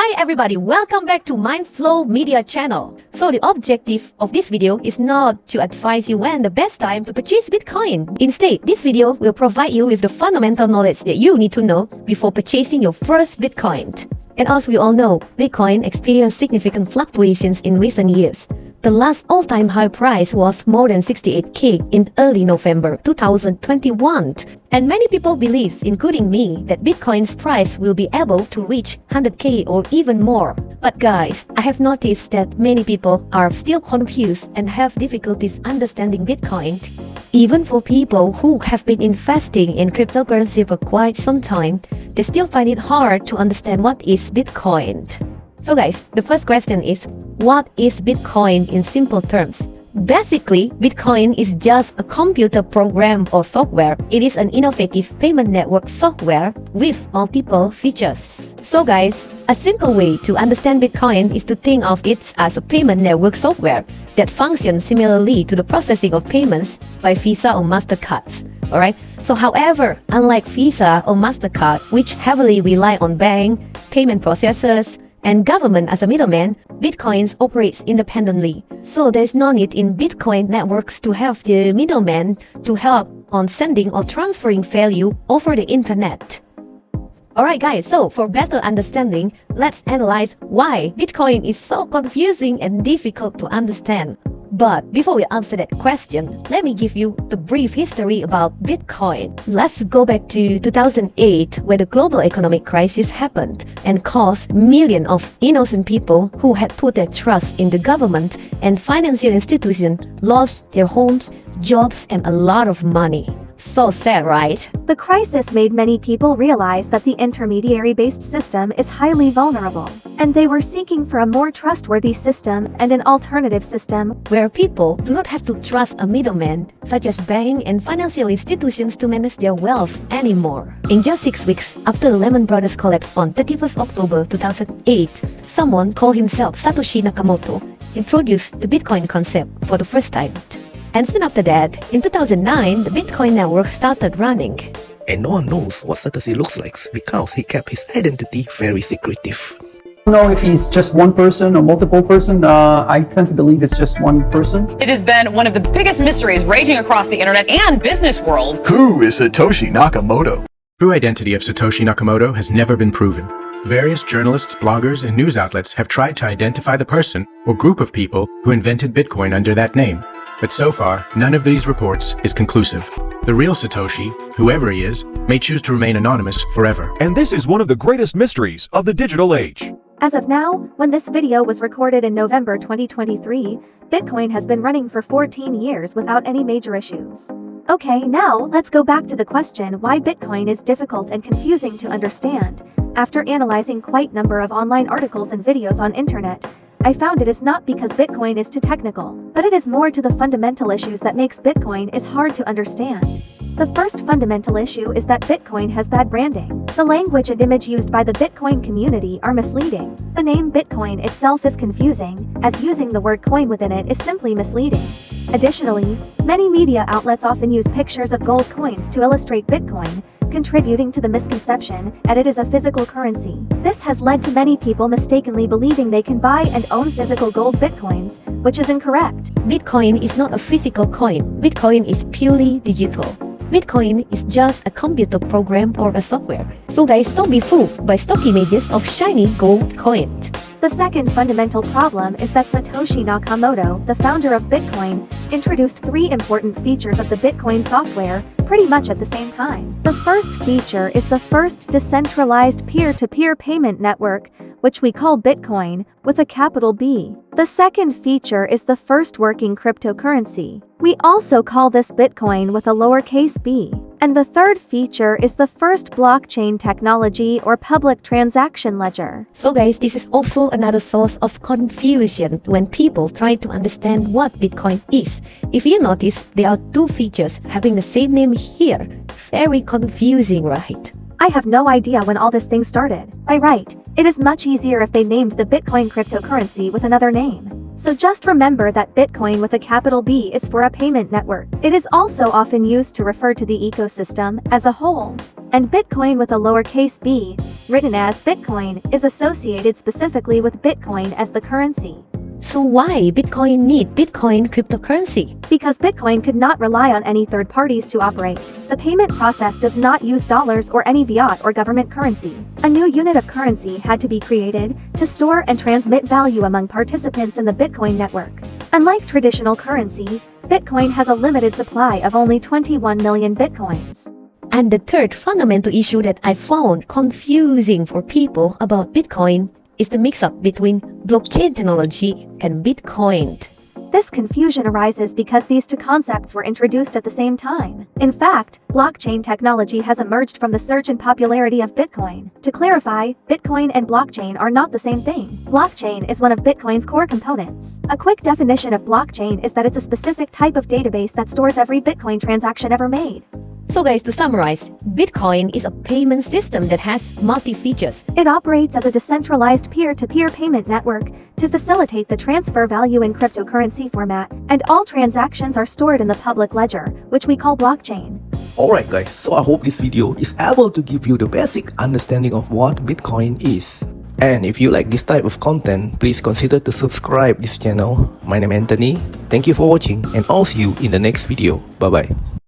Hi everybody, welcome back to Mindflow Media channel. So the objective of this video is not to advise you when the best time to purchase Bitcoin. Instead, this video will provide you with the fundamental knowledge that you need to know before purchasing your first Bitcoin. And as we all know, Bitcoin experienced significant fluctuations in recent years. The last all-time high price was more than 68K in early November 2021. And many people believe, including me, that Bitcoin's price will be able to reach 100K or even more. But guys, I have noticed that many people are still confused and have difficulties understanding Bitcoin. Even for people who have been investing in cryptocurrency for quite some time, they still find it hard to understand what is Bitcoin. So guys, the first question is, what is Bitcoin in simple terms? Basically, Bitcoin is just a computer program or software. It is an innovative payment network software with multiple features. So guys, a simple way to understand Bitcoin is to think of it as a payment network software that functions similarly to the processing of payments by Visa or MasterCards. Alright, so however, unlike Visa or MasterCard, which heavily rely on bank, payment processors, and government as a middleman, Bitcoin operates independently. So there's no need in Bitcoin networks to have the middleman to help on sending or transferring value over the internet. Alright guys, so for better understanding, let's analyze why Bitcoin is so confusing and difficult to understand. But before we answer that question, let me give you the brief history about Bitcoin. Let's go back to 2008, where the global economic crisis happened and caused millions of innocent people who had put their trust in the government and financial institutions lost their homes, jobs, and a lot of money. So sad, right? The crisis made many people realize that the intermediary-based system is highly vulnerable, and they were seeking for a more trustworthy system and an alternative system where people do not have to trust a middleman, such as banks and financial institutions, to manage their wealth anymore. In just 6 weeks after the Lehman Brothers collapse on 31st October 2008, someone called himself Satoshi Nakamoto introduced the Bitcoin concept for the first time. And soon after that, in 2009, the Bitcoin network started running. And no one knows what Satoshi looks like because he kept his identity very secretive. I don't know if he's just one person or multiple person. I tend to believe it's just one person. It has been one of the biggest mysteries raging across the internet and business world. Who is Satoshi Nakamoto? True identity of Satoshi Nakamoto has never been proven. Various journalists, bloggers, and news outlets have tried to identify the person or group of people who invented Bitcoin under that name. But so far, none of these reports is conclusive. The real Satoshi, whoever he is, may choose to remain anonymous forever. And this is one of the greatest mysteries of the digital age. As of now, when this video was recorded in November 2023, Bitcoin has been running for 14 years without any major issues. Okay, now let's go back to the question why Bitcoin is difficult and confusing to understand. After analyzing quite a number of online articles and videos on internet, I found it is not because Bitcoin is too technical, but it is more to the fundamental issues that makes Bitcoin is hard to understand. The first fundamental issue is that Bitcoin has bad branding. The language and image used by the Bitcoin community are misleading. The name Bitcoin itself is confusing, as using the word coin within it is simply misleading. Additionally, many media outlets often use pictures of gold coins to illustrate Bitcoin, contributing to the misconception that it is a physical currency. This has led to many people mistakenly believing they can buy and own physical gold bitcoins, which is incorrect. Bitcoin is not a physical coin. Bitcoin is purely digital. Bitcoin is just a computer program or a software. So guys, don't be fooled by stock images of shiny gold coins. The second fundamental problem is that Satoshi Nakamoto, the founder of Bitcoin, introduced 3 important features of the Bitcoin software pretty much at the same time. The first feature is the first decentralized peer-to-peer payment network, which we call Bitcoin, with a capital B. The second feature is the first working cryptocurrency. We also call this Bitcoin with a lowercase b. And the third feature is the first blockchain technology or public transaction ledger. So guys, this is also another source of confusion when people try to understand what Bitcoin is. If you notice, there are 2 features having the same name here. Very confusing, right? I have no idea when all this thing started. By right, it is much easier if they named the Bitcoin cryptocurrency with another name. So just remember that Bitcoin with a capital B is for a payment network. It is also often used to refer to the ecosystem as a whole. And Bitcoin with a lowercase b, written as Bitcoin, is associated specifically with Bitcoin as the currency. So why Bitcoin need Bitcoin cryptocurrency? Because Bitcoin could not rely on any third parties to operate. The payment process does not use dollars or any fiat or government currency. A new unit of currency had to be created to store and transmit value among participants in the Bitcoin network. Unlike traditional currency, Bitcoin has a limited supply of only 21 million Bitcoins. And the third fundamental issue that I found confusing for people about Bitcoin is the mix-up between blockchain technology and Bitcoin. This confusion arises because these two concepts were introduced at the same time. In fact, blockchain technology has emerged from the surge in popularity of Bitcoin. To clarify, Bitcoin and blockchain are not the same thing. Blockchain is one of Bitcoin's core components. A quick definition of blockchain is that it's a specific type of database that stores every Bitcoin transaction ever made. So guys, to summarize, Bitcoin is a payment system that has multi-features. It operates as a decentralized peer-to-peer payment network to facilitate the transfer value in cryptocurrency format, and all transactions are stored in the public ledger, which we call blockchain. Alright guys, so I hope this video is able to give you the basic understanding of what Bitcoin is. And if you like this type of content, please consider to subscribe this channel. My name is Anthony. Thank you for watching and I'll see you in the next video. Bye bye.